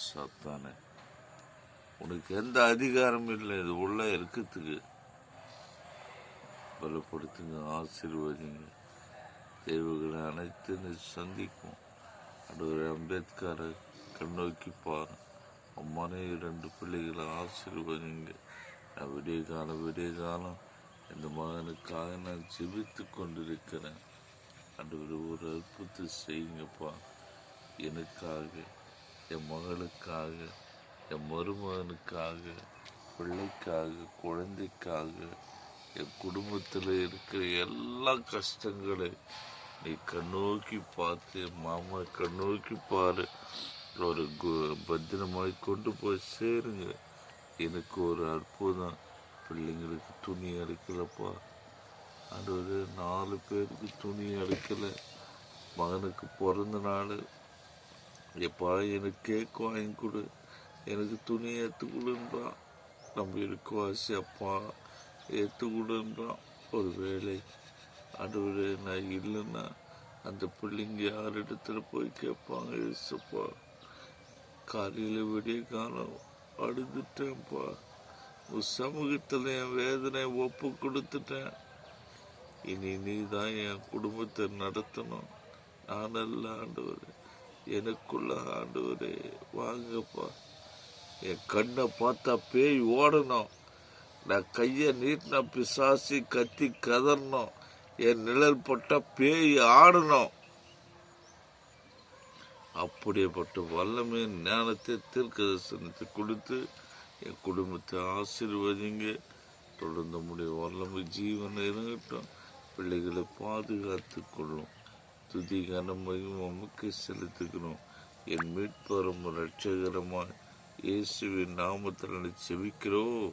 சாத்தானே, உனக்கு எந்த அதிகாரமும் இல்லை இது உள்ள இருக்கிறதுக்கு. பலப்படுத்துங்க, ஆசீர்வதிங்க. தேவைகளை அனைத்து சந்திக்கும். அடுத்த அம்பேத்கரை கண்ணோக்கி பாரு. அம்மானே 2 பிள்ளைகளை ஆசீர்வதிங்க. விடிய காலம் இந்த மகனுக்காக நான் ஜெபித்து கொண்டிருக்கிறேன். ஆண்டவரே, ஒரு அற்புதத்தை செய்யுங்கப்பா. எனக்காக, என் மகளுக்காக, என் மருமகனுக்காக, பிள்ளைக்காக, குழந்தைக்காக, என் குடும்பத்தில் இருக்கிற எல்லா கஷ்டங்களையும் நீ கண்ணோக்கி பார்த்து, மாமா கண்ணோக்கி பாரு. ஒரு பத்திரமாய் கொண்டு போய் சேருங்க. எனக்கு ஒரு அற்புதம். பிள்ளைங்களுக்கு துணி அடிக்கலப்பா. அது 4 பேருக்கு துணி அடிக்கல. மகனுக்கு பிறந்த நாள், எப்பா எனக்கு கேக் வாங்கி கொடு, எனக்கு துணி ஏற்று கொடுன்றான். நம்ம இருக்கவாசி அப்பா ஏற்று கொடுன்றான். ஒரு வேலை அடுவரு நான் இல்லைன்னா அந்த பிள்ளைங்க யார் இடத்துல போய் கேட்பாங்க? ஏசப்பா, காலையில் விடிய காலம் அழுதுட்டேன்ப்பா. உன் சமூகத்தில் என் வேதனை ஒப்பு கொடுத்துட்டேன். இனி நீ தான் என் குடும்பத்தை நடத்தணும். நானல்ல ஆண்டவரே, எனக்குள்ள ஆண்டவரே வாங்கப்பா. என் கண்ணை பார்த்தா பேய் ஓடணும். நான் கையை நீட்டினா பிசாசி கத்தி கதறணும். என் நிழல் பட்டா பேய் ஆடணும். அப்படியேப்பட்ட வல்லமே ஞானத்தை தீர்க்கதரிசனத்தை கொடுத்து என் குடும்பத்தை ஆசீர்வதிங்க. தொடர்ந்து முடிய வல்லமை ஜீவனை இறங்கட்டும். பிள்ளைகளை பாதுகாத்து கொள்ளும். துதி கனமையும் அமுக்கை செலுத்துக்கணும். என் மீட்பரும் ரட்சகரமாய் இயேசுவின் நாமத்தில் செபிக்கிறோம்.